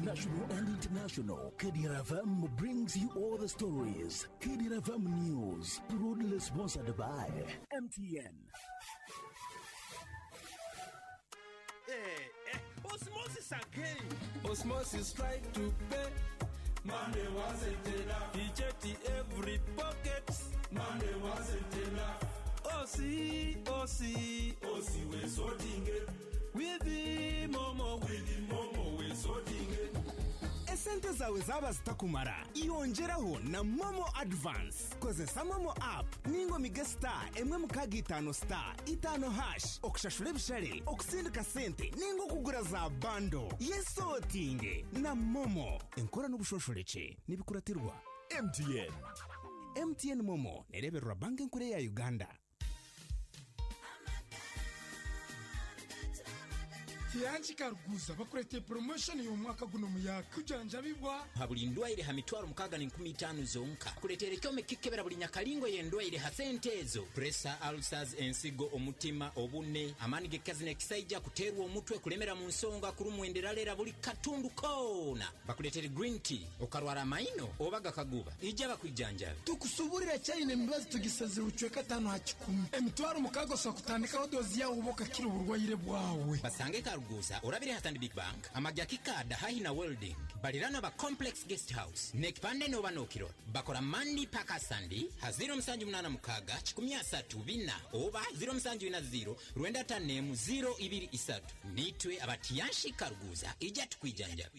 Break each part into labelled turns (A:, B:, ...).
A: national and international, KDR FM brings you all the stories. KDR FM News, proudly sponsored by MTN.
B: Osmosis again.
C: Osmosis try to pay.
D: Money wasn't enough.
C: He checked every pocket.
D: Money wasn't enough.
C: Osi,
D: we're sorting it.
C: With the Momo,
D: we're sorting it.
E: Esente zawe zaba zitakumara iyongeraho na Momo Advance. Kozesa Momo app ningo mige star emwe mukagi itano star itano hash okushashura bishare okusindika sente ningo kugura za bando yesotinge na Momo enkora n'ubushoshoreke nibikuratirwa MTN Momo nereberwa banki nkure ya Uganda.
F: Tiyanchi Karuguza bakurete promotion y'umwaka guno muyaga kujanja bibwa
B: habuli ndwaire ha mitwaro mukaga ni 15 zonka kuletere kyome kikebera buli nyakalingo yendwaire ha sentezo pressure ulcers ensigo omutima obune amanige kazine kisaija kuterwa omutwe kulemera mu nsonga kurumwenderalera buli katundu kona bakuletere green tea okarwara maino obaga kaguba ija bakwijanja
F: tukusuburira cyane mbazi tugisaze ucweka 5 ha 10 emitwaro mukaga so kutandika dozi yawo boka kiri uburwayire bwawe
B: basange Karuguza urabire hatandi Big Bank amajaki kada hahina welding balirana ba complex guest house nekipande no banokiro bakora mandi paka sandi ha 078 mukaga 13 oba 070 rwenda tanemu 023 nitwe abatiyanshi Karuguza ija tukwijanja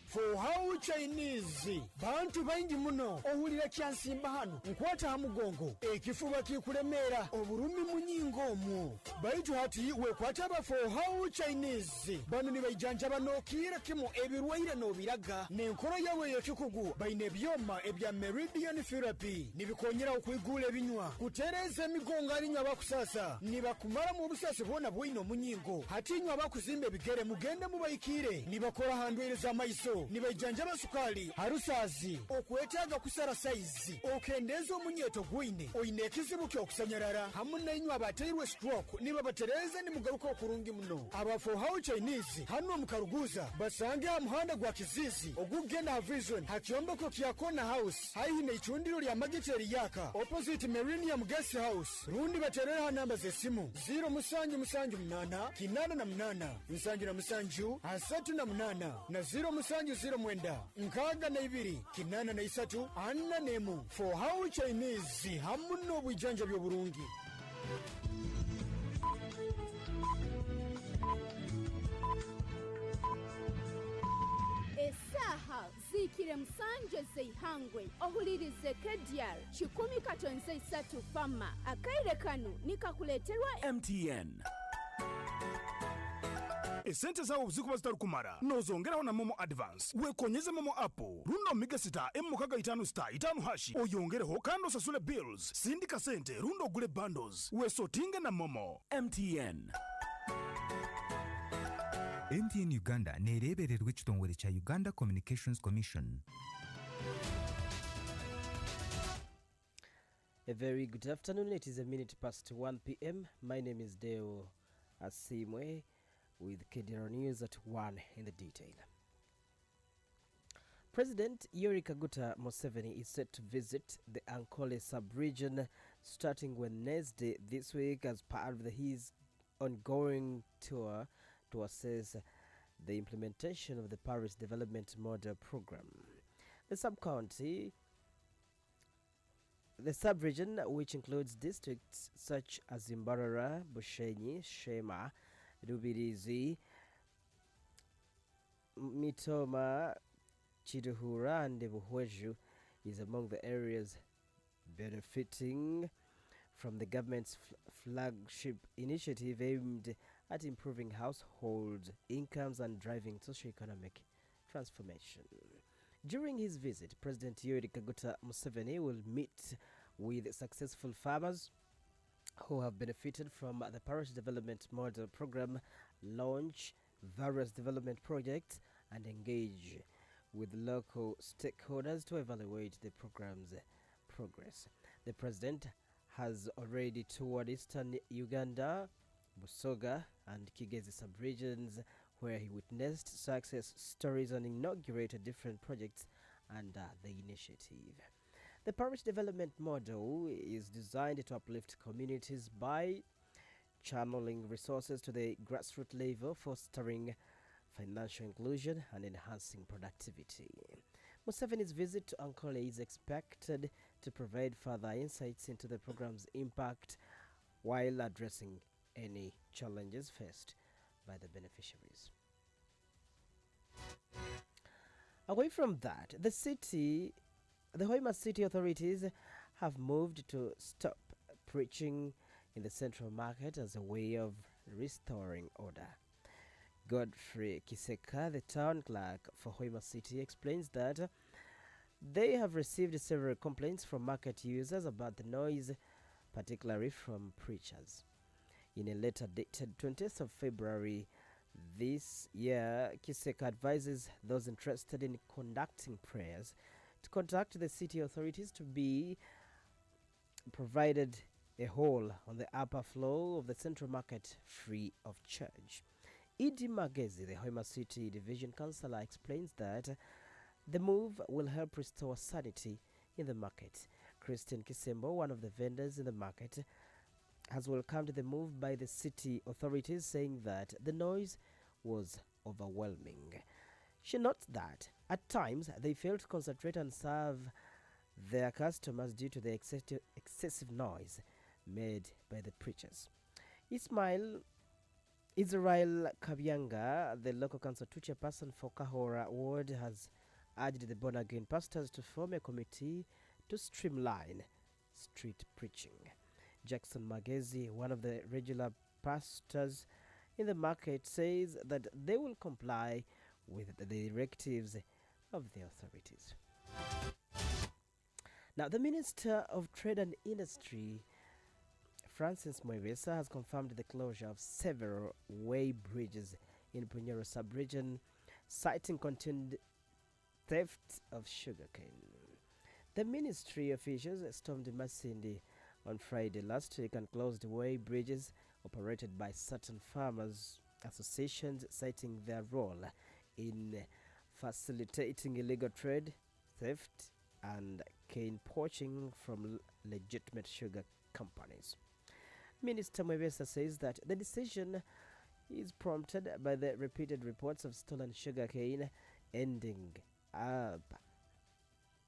G: For how Chinese bantu baingi muno ohulira kyansimba hano nkwata hamugongo ekifuba kikuremera oburumi munyingo mu baitu hati wekwata ba for how Chinese bano ni bayijanja banokira kimo ebirwaire no biraga nenkoro yawe yokikugu baine byoma ebya meridian therapy nibikonyera okwigula binywa kutereza emigongo alinywa bakusasa nibakumara mu busase bona bwino munyingo hati nywa bakuzimbe bigere mugende mubayikire nibakora handwereza maiso nibajanja basukali harusazi okwetaga kusara size okendeza omunyeto gwine oyinekizibu kyo kusanyarara hamuna inywa abaterwe stroke niba batereza ni mugaruka okurungi muno aba for how Chinese hano mukaruguza basange amuhanda gwa kizizi ogugenda ha vision hakyomba ko kyakona house haihine ichundiro lya magiteri yaka opposite Millennium Guest House rundi baterera namba ze simu 0 kinana na mnana musanju na musanju asatu na mnana na 0 mwenda nkaga na ibiri kinana na isatu anna nemu for how Chinese hamuno bujanja byo burungi
H: esaha zikire musanje zeihangwe ohulirize KDR 10 fama akaire kanu nikakuleterwa
A: MTN.
E: Esente zawo zikuba zitarukumara nozongeraho na Momo Advance wekonyeze Momo app rundo mega sita mukaga itanu star itanu hashi oyongereho kandi osasule bills sindika sente rundo gule bundles wesotinge na Momo.
A: MTN
I: Uganda nerebererwe kitongole cha Uganda Communications Commission.
J: A very good afternoon. It is a minute past 1 p.m. My name is Deo Asimwe with KDR News at 1 in the detail. President Yoweri Kaguta Museveni is set to visit the Ankole sub-region starting Wednesday this week as part of his ongoing tour to assess the implementation of the Paris Development Model Program. The sub-region, which includes districts such as Imbarara, Bushenyi, Shema, Rubirizi, Mitoma, Chiduhura and Buhweju, is among the areas benefiting from the government's flagship initiative aimed at improving household incomes and driving socio-economic transformation. During his visit, President Yoweri Kaguta Museveni will meet with successful farmers who have benefited from the Paris Development Model Program, launch various development projects, and engage with local stakeholders to evaluate the program's progress. The president has already toured eastern Uganda, Busoga and Kigezi sub-regions, where he witnessed success stories and inaugurated different projects under the initiative. The parish development model is designed to uplift communities by channeling resources to the grassroots level, fostering financial inclusion and enhancing productivity. Museveni's visit to Ankole is expected to provide further insights into the program's impact while addressing any challenges faced by the beneficiaries. Away from that, the Hoima City authorities have moved to stop preaching in the central market as a way of restoring order. Godfrey Kiseka, the town clerk for Hoima City, explains that they have received several complaints from market users about the noise, particularly from preachers. In a letter dated 20th of February this year, Kiseka advises those interested in conducting prayers to contact the city authorities to be provided a hall on the upper floor of the central market free of charge. Idi Magezi, the Hoima City Division Councillor, explains that the move will help restore sanity in the market. Christian Kisembo, one of the vendors in the market, has welcomed the move by the city authorities, saying that the noise was overwhelming. She notes that at times they fail to concentrate and serve their customers due to the excessive noise made by the preachers. Israel Kabyanga, the local council chairperson for Kahora Ward, has urged the born-again pastors to form a committee to streamline street preaching. Jackson Magezi, one of the regular pastors in the market, says that they will comply with the directives of the authorities. Now, the Minister of Trade and Industry, Francis Mwebesa, has confirmed the closure of several way bridges in Punyoro sub-region, citing continued theft of sugarcane. The ministry officials stormed Masindi on Friday last week and closed way bridges operated by certain farmers associations, citing their role in facilitating illegal trade, theft, and cane poaching from legitimate sugar companies. Minister Mwebesa says that the decision is prompted by the repeated reports of stolen sugarcane ending up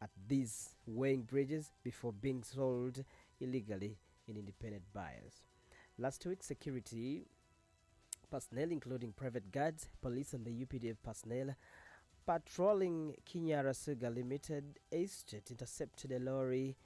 J: at these weighing bridges before being sold illegally in independent buyers. Last week, security personnel, including private guards, police, and the UPDF personnel patrolling Kinyara Sugar Limited estate, intercepted a lorry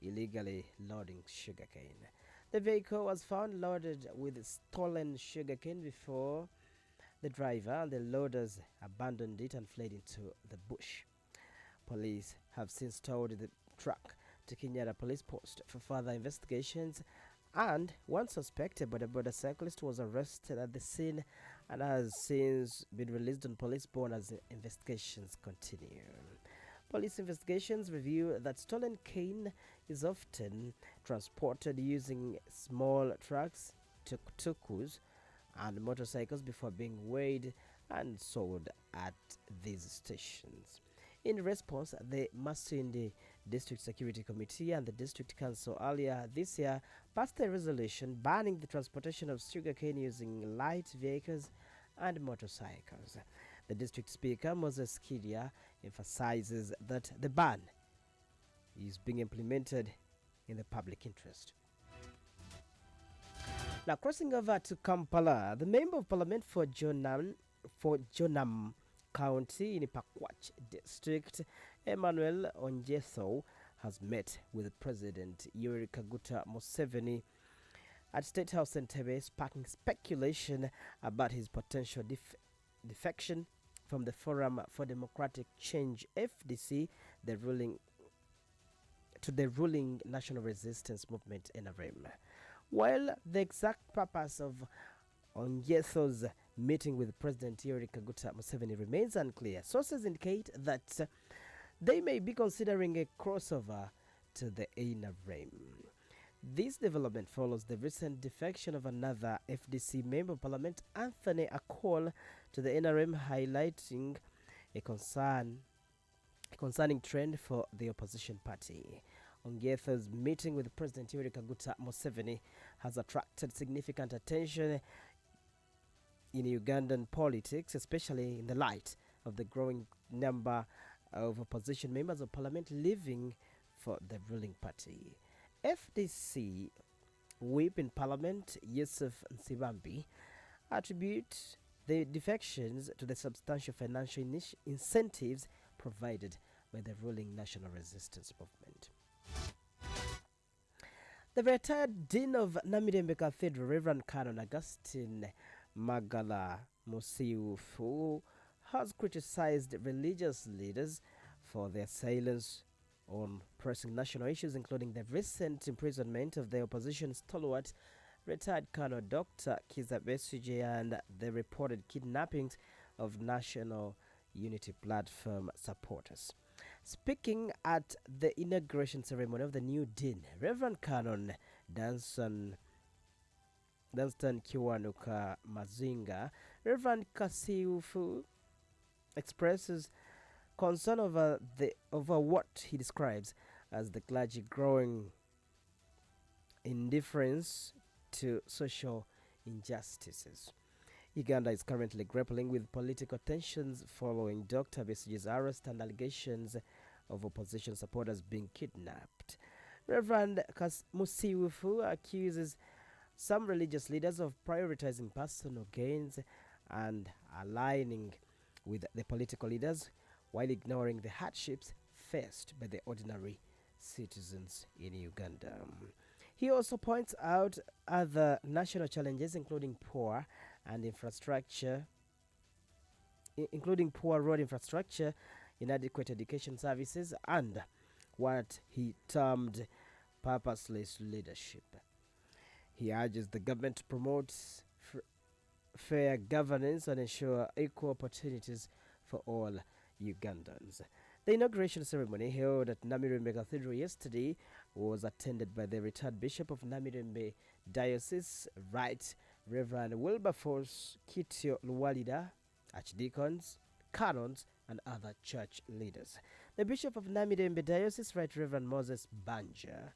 J: illegally loading sugarcane. The vehicle was found loaded with stolen sugarcane before the driver and the loaders abandoned it and fled into the bush. Police have since towed the truck to Kinyara Police Post for further investigations, and one suspected border cyclist was arrested at the scene and has since been released on police bond as investigations continue. Police investigations reveal that stolen cane is often transported using small trucks, tuk-tuks, and motorcycles before being weighed and sold at these stations. In response, the Masindi District Security Committee and the District Council earlier this year passed a resolution banning the transportation of sugarcane using light vehicles and motorcycles. The District Speaker, Moses Kidia, emphasizes that the ban is being implemented in the public interest. Now, crossing over to Kampala, the Member of Parliament for Jonam County in Pakwach District, Emmanuel Onjetho, has met with President Yoweri Kaguta Museveni at State House Entebbe, sparking speculation about his potential defection from the Forum for Democratic Change (FDC), the ruling National Resistance Movement (NRM). While the exact purpose of Onjetho's meeting with President Yoweri Kaguta Museveni remains unclear, sources indicate that they may be considering a crossover to the NRM. This development follows the recent defection of another FDC member of parliament, Anthony Akol, to the NRM, highlighting a concerning trend for the opposition party. Ongetho's meeting with President Yoweri Kaguta Museveni has attracted significant attention in Ugandan politics, especially in the light of the growing number of opposition members of parliament leaving for the ruling party. FDC whip in parliament Yusuf Nsibambi attribute the defections to the substantial financial incentives provided by the ruling National Resistance Movement. The retired Dean of Namirembe Cathedral, Reverend Canon Augustine Magala Musiufu, has criticized religious leaders for their silence on pressing national issues, including the recent imprisonment of the opposition stalwart, retired Colonel Dr. Kizza Besigye, and the reported kidnappings of National Unity Platform supporters. Speaking at the inauguration ceremony of the new dean, Reverend Canon Dunstan Kiwanuka Mazinga, Reverend Kasiufu expresses concern over what he describes as the clergy growing indifference to social injustices. Uganda is currently grappling with political tensions following Dr. Besigye's arrest and allegations of opposition supporters being kidnapped. Reverend Musiufu accuses some religious leaders of prioritizing personal gains and aligning with the political leaders while ignoring the hardships faced by the ordinary citizens in Uganda. He also points out other national challenges, including poor road infrastructure, inadequate education services, and what he termed purposeless leadership. He urges the government to promote fair governance and ensure equal opportunities for all Ugandans. The inauguration ceremony held at Namirembe Cathedral yesterday was attended by the retired Bishop of Namirembe Diocese, Right Reverend Wilberforce Kitio Luwalida, archdeacons, canons, and other church leaders. The Bishop of Namirembe Diocese, Right Reverend Moses Banja,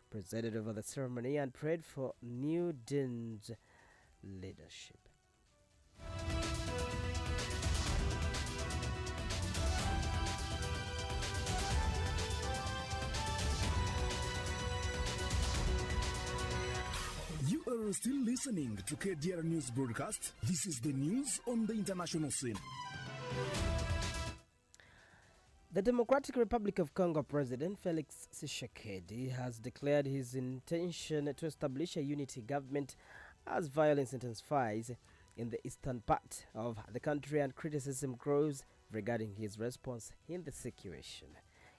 J: presided over the ceremony and prayed for new dean's leadership.
A: You are still listening to KDR News Broadcast. This is the news on the international scene.
J: The Democratic Republic of Congo President Felix Tshisekedi has declared his intention to establish a unity government as violence intensifies in the eastern part of the country and criticism grows regarding his response in the situation.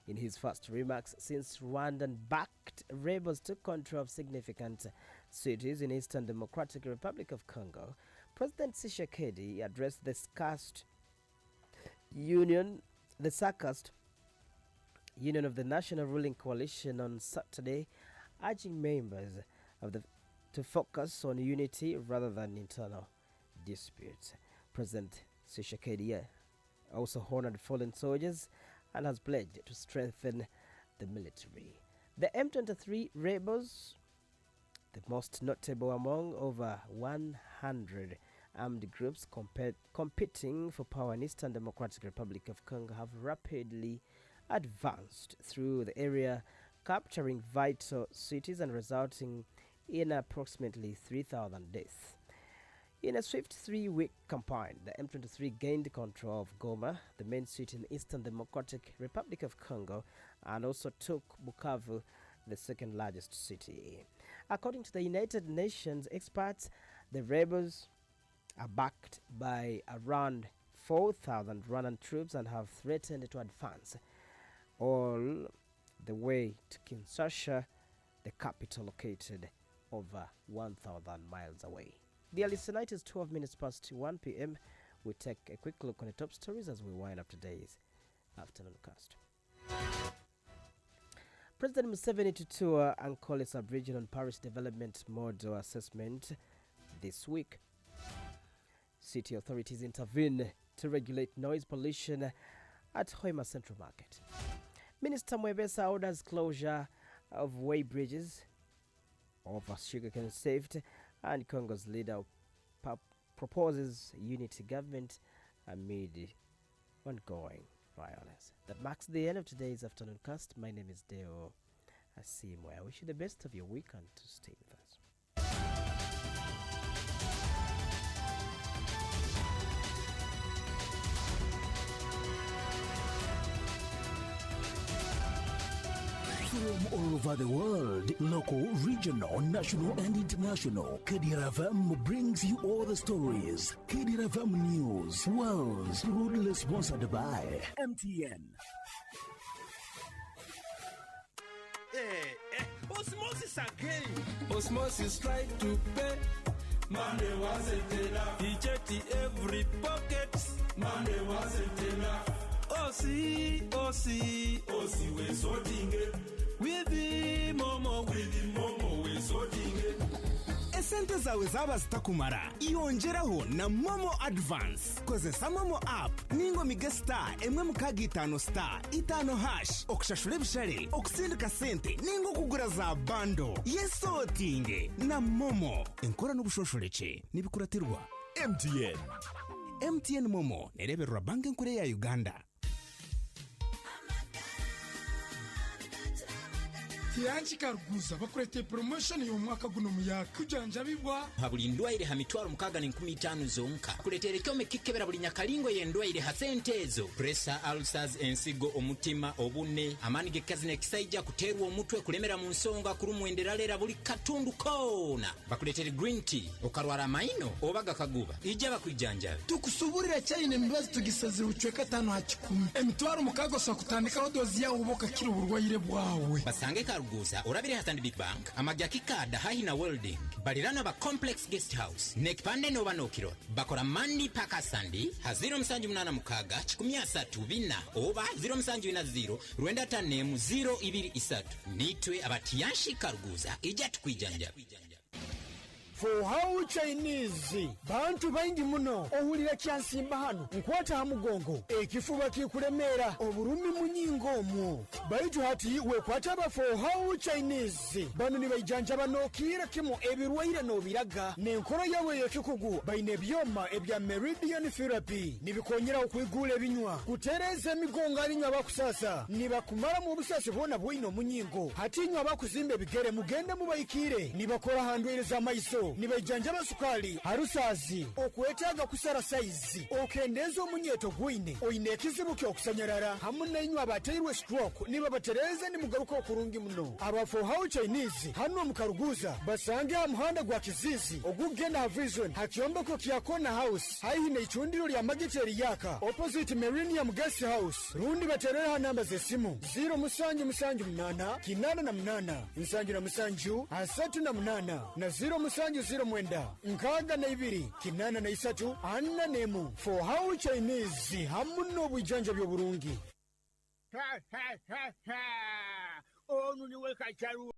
J: In his first remarks since Rwandan-backed rebels took control of significant cities in Eastern Democratic Republic of Congo, President Tshisekedi addressed the SACAST Union of the National Ruling Coalition on Saturday, urging members of to focus on unity rather than internal disputes. President Tshisekedi also honored fallen soldiers and has pledged to strengthen the military. The M23 rebels, the most notable among over 100 armed groups competing for power in Eastern Democratic Republic of Congo, have rapidly advanced through the area, capturing vital cities and resulting in approximately 3,000 deaths. In a swift 3-week campaign, the M23 gained control of Goma, the main city in the Eastern Democratic Republic of Congo, and also took Bukavu, the second largest city. According to the United Nations experts, the rebels are backed by around 4,000 Rwandan troops and have threatened to advance all the way to Kinshasa, the capital located over 1,000 miles away. Dear listener, it is 12 minutes past 1 p.m. We take a quick look on the top stories as we wind up today's afternoon cast. President Museveni to tour Ankole Sub-Region on Parish Development Model Assessment this week. City authorities intervene to regulate noise pollution at Hoima Central Market. Minister Mwebesa orders closure of way bridges over sugarcane theft, and Congo's leader proposes unity government amid ongoing violence. That marks the end of today's afternoon cast. My name is Deo Asimwe. I wish you the best of your week and to stay with us.
A: From all over the world, local, regional, national, and international, KDR FM brings you all the stories. KDR FM News, world, proudly sponsored by MTN.
C: Osmosis again.
D: Osmosis try to pay. Money wasn't enough.
C: He checked every pocket.
D: Money wasn't enough.
C: Osi
D: we sorting it.
C: With the momo
D: we sorting it.
E: Esente zawe zaba zitakumara iyongeraho na Momo Advance. Kozesa Momo app ningo mige star emwe mukaga 5 star 5 hash okushashura bishare okusindika sente ningo kugura za bando yesotinge na Momo enkora n'ubushoshoreke nibikuratirwa MTN Momo nereberwa banki nkuru ya Uganda.
F: Tiyanchi Karuguza bakurete promotion yo mwaka guno muyaga kujanja bibwa
B: habuli ndwaire ha mitwaro mukaga ni 15 zonka kuletere kyome kikebera buli nyakalingo ye ndwaire ha sentezo pressure ulcers ensigo omutima obune amanige kazine kisaija kuterwa omutwe kulemera mu nsonga kurumwenderalera buli katundu kona bakuletere green tea okarwara maino obaga kaguba ija bakwijanja
F: tukusuburira cyane imibazo tugisazira ucweka 5 ha 10 emitwaro mukaga so kutandika dozi ya uboka kiri uburwayire bwawe
B: basange Karuguza urabire hatandi Big Bank amajaki kada hahina welding balirana ba complex guest house nekpande no banokiro bakora mandi paka sandi ha 078 mukaga 13 oba 070 rwenda tanemu 023 nitwe abatiyanshi Karuguza ija tukwijanja.
G: For how Chinese bantu baingi muno ohulira kyansimba hano nkwata hamugongo ekifuba kikuremera oburumi munyingo mu baitu hati we kwata ba for how Chinese bano ni bayijanja banokira kimo ebirwaire no biraga nenkoro yawe yekikugu baine byoma ebya meridian therapy nibikonyera okwigula ebinywa kutereza migongo alinywa bakusasa nibakumara mu busasi bona bwino munyingo hati nywa bakuzimbe bigere mugende mubayikire nibakora handweleza maiso nibajanja basukali harusazi okwetaga kusara size okendezo munyeto gwine oinekizibu kyo kusanyarara hamuna inywa bateirwe stroke niba batereza ni mugaruko kurungi muno abafo how Chinese hano mukaruguza basange amuhanda gwa kizizi ogugenda ha vision hakiomba ko kiyakona house haihine ichundiro lya magiteri yaka opposite Millennium Guest House rundi baterera namba zesimu 0 kinana na mnana nsanju na msanju asatu na mnana na 0 mwenda nkaga na ibiri kinana na isatu anna nemu for how Chinese hamuno bujanja byo burungi
K: onu niwe kacharu